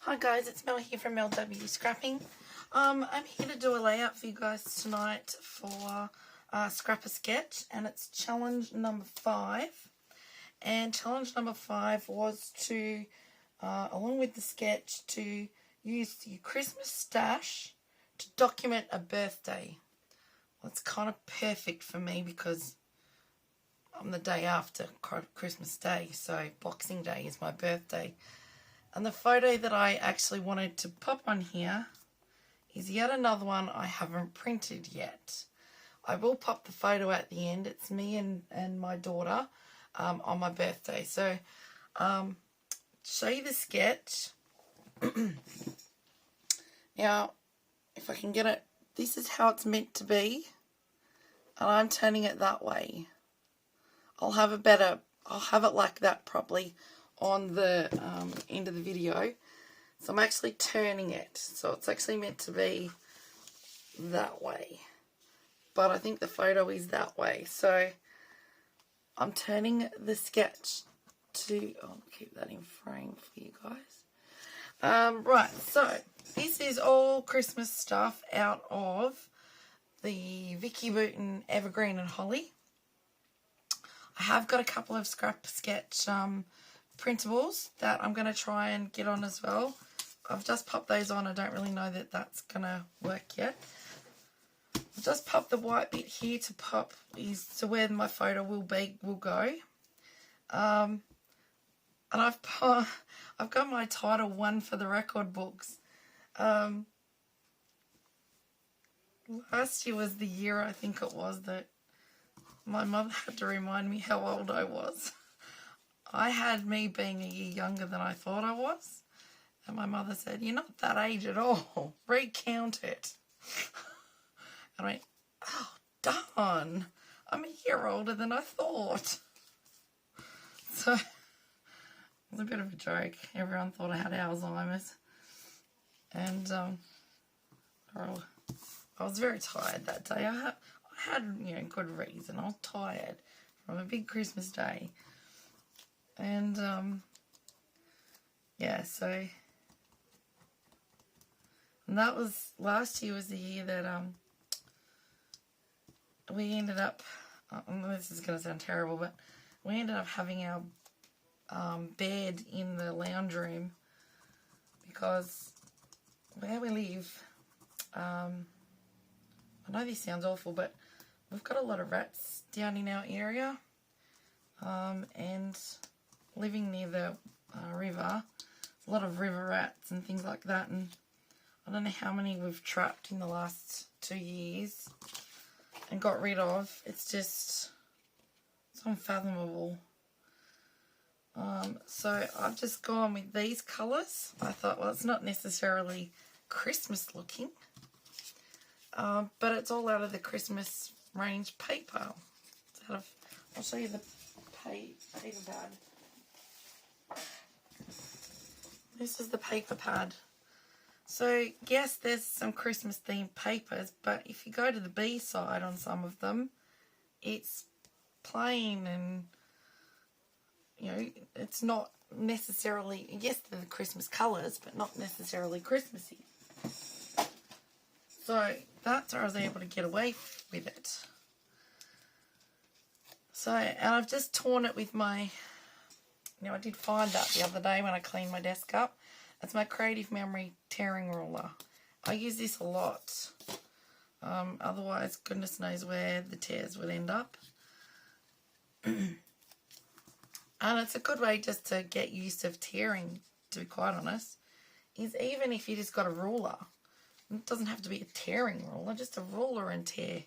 Hi guys, it's Mel here from LW Scrapping. I'm here to do a layout for you guys tonight for Scrap a Sketch, and it's challenge number 5. And challenge number 5 was to, along with the sketch, to use your Christmas stash to document a birthday. Well, it's kind of perfect for me because I'm the day after Christmas Day, so Boxing Day is my birthday. And the photo that I actually wanted to pop on here is yet another one I haven't printed yet. I will pop the photo at the end. It's me and my daughter on my birthday. So, show you the sketch. Now, if I can get it, this is how it's meant to be. And I'm turning it that way. I'll have it like that probably on the end of the video. So I'm actually turning it. So it's actually meant to be that way. But I think the photo is that way. So I'm turning the sketch to, I'll keep that in frame for you guys. Right, so this is all Christmas stuff out of the Vicky Booten Evergreen and Holly. I have got a couple of Scrap Sketch printables that I'm going to try and get on as well. I've just popped those on. I don't really know that that's going to work yet. I've just popped the white bit here to pop is to where my photo will go. And I've got my title 1 for the record books. Last year was the year, I think it was, that my mother had to remind me how old I was. I had me being a year younger than I thought I was. And my mother said, "You're not that age at all. Recount it." And I went, "Oh, darn. I'm a year older than I thought." So, it was a bit of a joke. Everyone thought I had Alzheimer's. And I was very tired that day. I had good reason. I was tired from a big Christmas day. And, yeah, so, and that was, last year was the year that, we ended up, this is going to sound terrible, but we ended up having our, bed in the lounge room because where we live, I know this sounds awful, but we've got a lot of rats down in our area, and living near the river, a lot of river rats and things like that, and I don't know how many we've trapped in the last 2 years and got rid of. It's unfathomable. So I've just gone with these colours. I thought, well, it's not necessarily Christmas looking, but it's all out of the Christmas range paper. I'll show you the paper pad. This is the paper pad. So, yes, there's some Christmas themed papers, but if you go to the B side on some of them, it's plain and, it's not necessarily, yes, they're the Christmas colours, but not necessarily Christmassy. So, that's where I was able to get away with it. So, and I've just torn it with my, I did find that the other day when I cleaned my desk up. It's my Creative Memory tearing ruler. I use this a lot. Otherwise, goodness knows where the tears would end up. And it's a good way just to get used of tearing, to be quite honest, is even if you just got a ruler. It doesn't have to be a tearing ruler, just a ruler and tear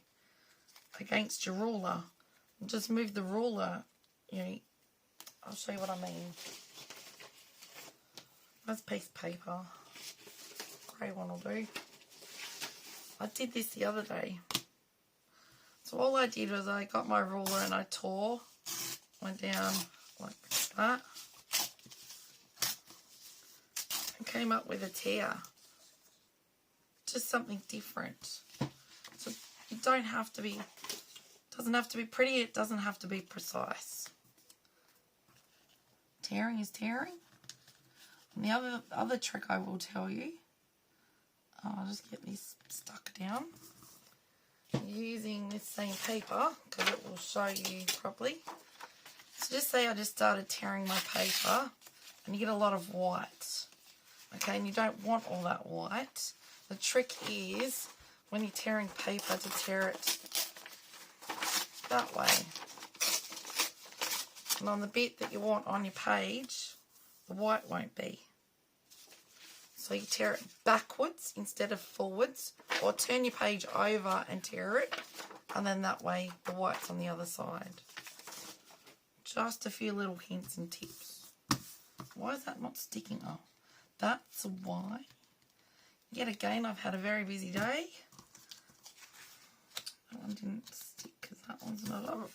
against your ruler. Just move the ruler, I'll show you what I mean. That's a piece of paper. Grey one will do. I did this the other day. So all I did was I got my ruler and I went down like that, and came up with a tear. Just something different. So you don't have to be, doesn't have to be pretty, it doesn't have to be precise. Tearing is tearing. And the other trick I will tell you, I'll just get this stuck down, using this same paper because it will show you properly. So just say I just started tearing my paper and you get a lot of white. Okay, and you don't want all that white. The trick is when you're tearing paper to tear it that way. And on the bit that you want on your page, the white won't be. So you tear it backwards instead of forwards, or turn your page over and tear it, and then that way the white's on the other side. Just a few little hints and tips. Why is that not sticking? Oh, that's why. Yet again, I've had a very busy day. That one didn't stick because that one's not up.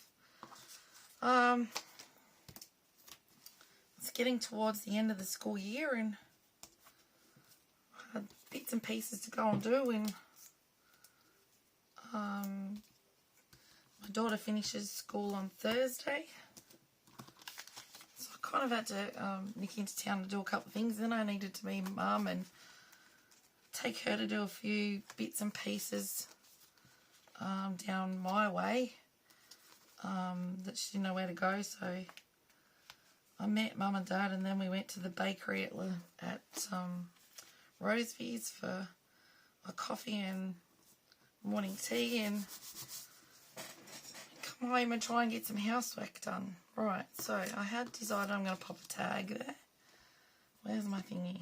It's getting towards the end of the school year and I had bits and pieces to go and do, and my daughter finishes school on Thursday. So I kind of had to nick into town to do a couple of things. Then I needed to be mum and take her to do a few bits and pieces down my way that she didn't know where to go. So I met mum and dad, and then we went to the bakery at Roseby's for a coffee and morning tea, and come home and try and get some housework done. Right, so I had decided I'm going to pop a tag there. Where's my thingy?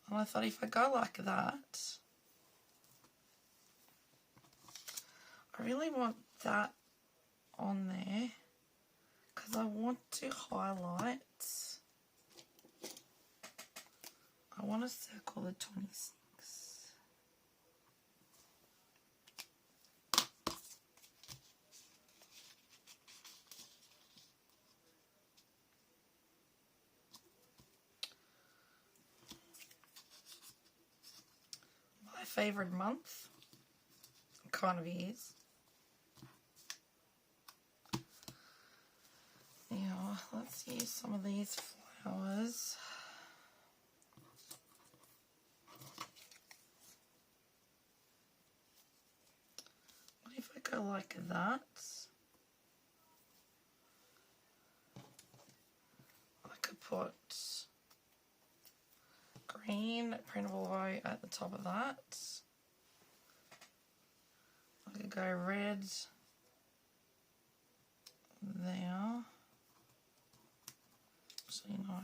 And I thought if I go like that, I really want that on there because I want to highlight, I want to circle the 26. My favourite month, it kind of is. Now, let's use some of these flowers. What if I go like that? I could put green printable bow at the top of that. I could go red there. Actually, no.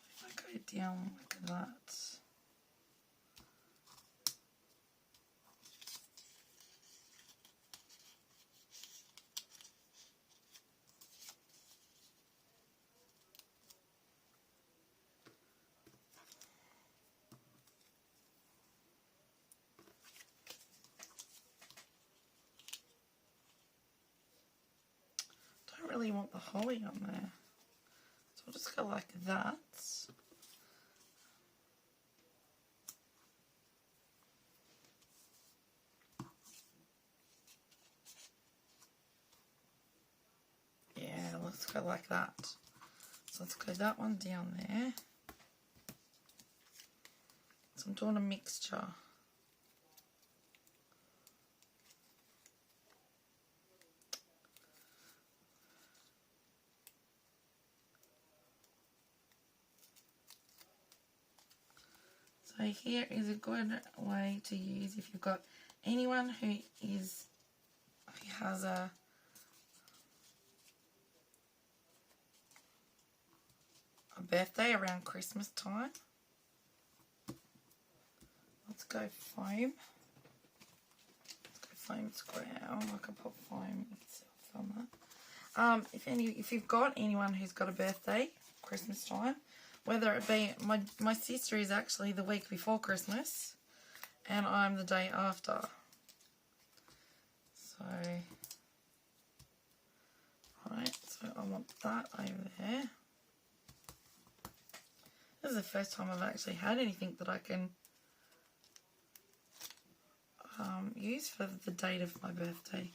If I go down like that. Really want the holly on there, so I'll just go like that. Yeah, let's go like that. So let's go that one down there. So I'm doing a mixture. So here is a good way to use if you've got anyone who has a birthday around Christmas time. Let's go foam. Let's go foam square. I can put foam itself on that. If you've got anyone who's got a birthday Christmas time, whether it be, my sister is actually the week before Christmas and I'm the day after. So, alright, so I want that over there. This is the first time I've actually had anything that I can use for the date of my birthday.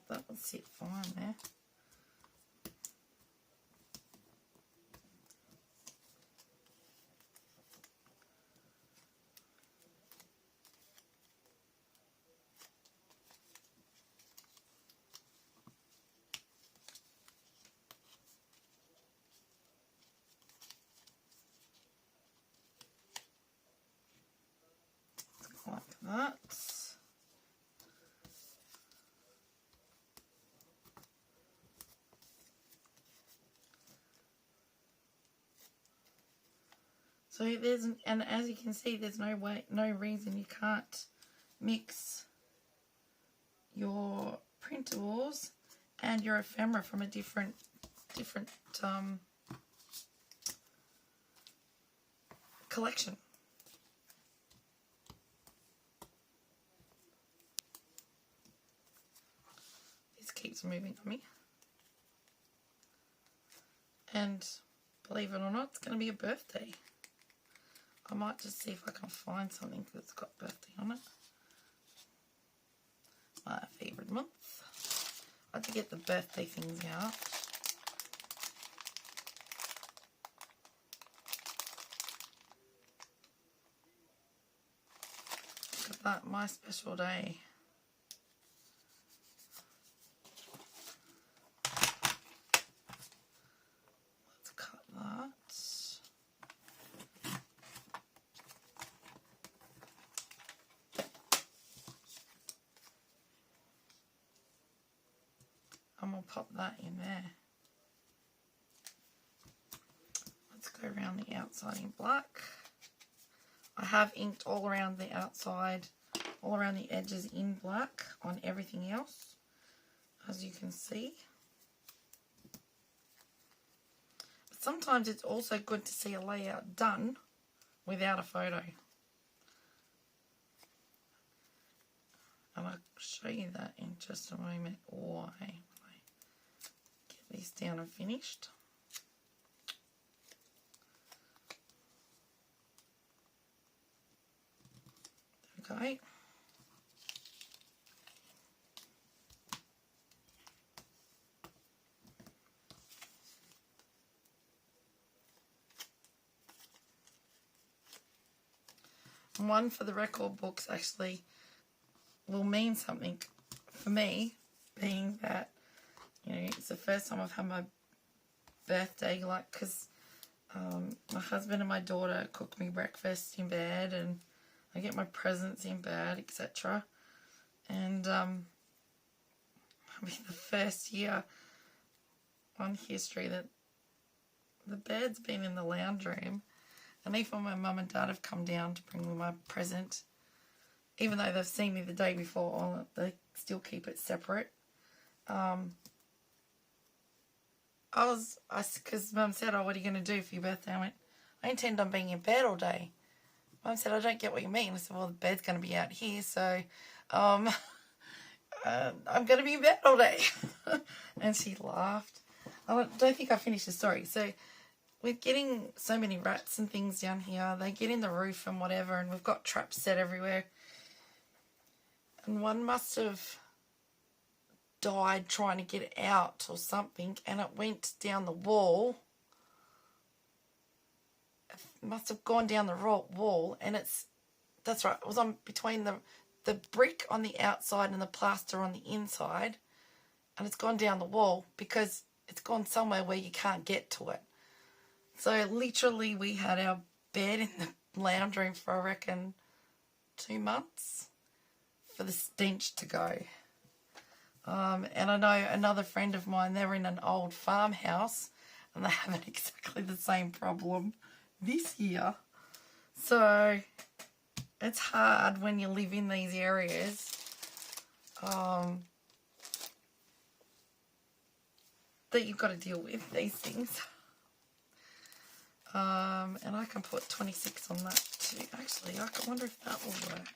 That will sit fine there. Like that. So and as you can see, there's no reason you can't mix your printables and your ephemera from a different collection. This keeps moving on me. And believe it or not, it's going to be a birthday. I might just see if I can find something that's got birthday on it. My favourite month. I have to get the birthday things out. Look at that, my special day. Let's cut that. And we'll pop that in there. Let's go around the outside in black. I have inked all around the outside, all around the edges in black on everything else, as you can see. But sometimes it's also good to see a layout done without a photo. And I'll show you that in just a moment why. Get this down and finished. Okay. One for the record books actually will mean something for me, being that, you know, it's the first time I've had my birthday, like, because my husband and my daughter cook me breakfast in bed, and I get my presents in bed, etc. And I mean, the first year on history that the bed's been in the lounge room, and even my mum and dad have come down to bring me my present, even though they've seen me the day before, they still keep it separate. Because Mum said, oh, what are you going to do for your birthday? I went, I intend on being in bed all day. Mum said, I don't get what you mean. I said, well, the bed's going to be out here, so I'm going to be in bed all day. And she laughed. I don't think I finished the story. So with getting so many rats and things down here, they get in the roof and whatever, and we've got traps set everywhere. And one must have died trying to get it out or something, and it went down the wall. It must have gone down the wall, and that's right, it was on between the brick on the outside and the plaster on the inside, and it's gone down the wall because it's gone somewhere where you can't get to it. So literally we had our bed in the lounge room for, I reckon, 2 months for the stench to go. And I know another friend of mine, they're in an old farmhouse and they have exactly the same problem this year. So it's hard when you live in these areas. That you've got to deal with these things. And I can put 26 on that too. Actually, I wonder if that will work.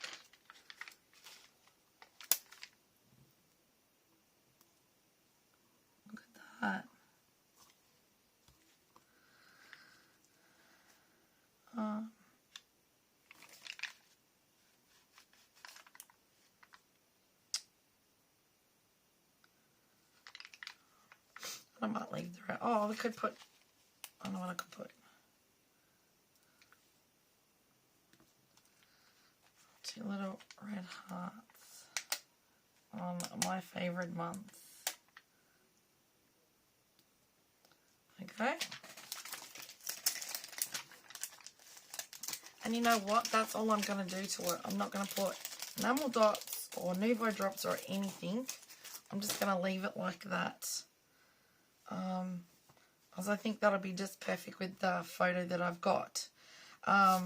Look at that. I might leave the rest. Oh, we could put, I don't know what I could put. 2 little red hearts on my favourite month. Okay. And you know what? That's all I'm going to do to it. I'm not going to put enamel dots or Nouveau drops or anything. I'm just going to leave it like that. As I think that'll be just perfect with the photo that I've got. So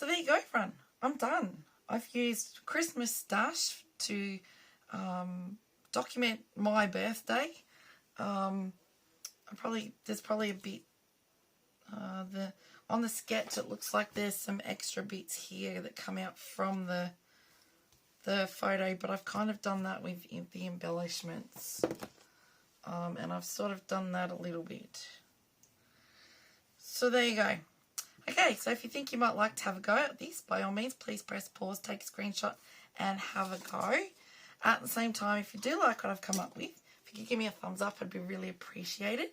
there you go, friend. I'm done. I've used Christmas stash to document my birthday. There's probably a bit on the sketch. It looks like there's some extra bits here that come out from the photo, but I've kind of done that with the embellishments. And I've sort of done that a little bit. So there you go. Okay, so if you think you might like to have a go at this, by all means, please press pause, take a screenshot, and have a go. At the same time, if you do like what I've come up with, if you could give me a thumbs up, I'd be really appreciated.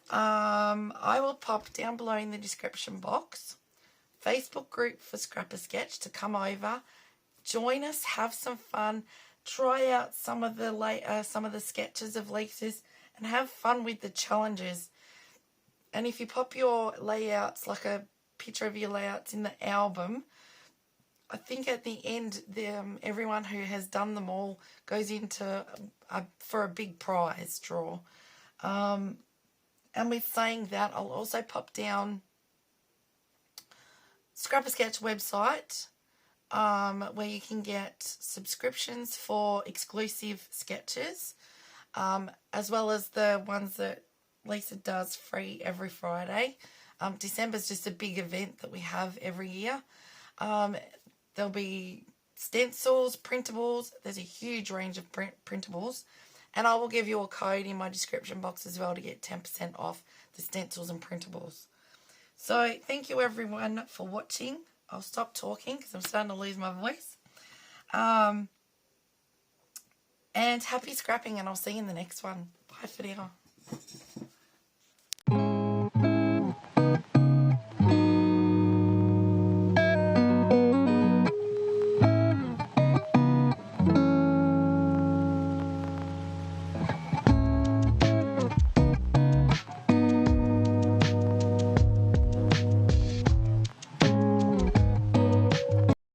I will pop down below in the description box Facebook group for Scrap a Sketch to come over, join us, have some fun, try out some of the sketches of Lisa's, and have fun with the challenges. And if you pop your layouts, like a picture of your layouts in the album, I think at the end, everyone who has done them all goes into for a big prize draw. And with saying that, I'll also pop down Scrap a Sketch website, where you can get subscriptions for exclusive sketches, as well as the ones that Lisa does free every Friday. December's just a big event that we have every year. There'll be stencils, printables. There's a huge range of printables. And I will give you a code in my description box as well to get 10% off the stencils and printables. So thank you everyone for watching. I'll stop talking because I'm starting to lose my voice. And happy scrapping, and I'll see you in the next one. Bye for now.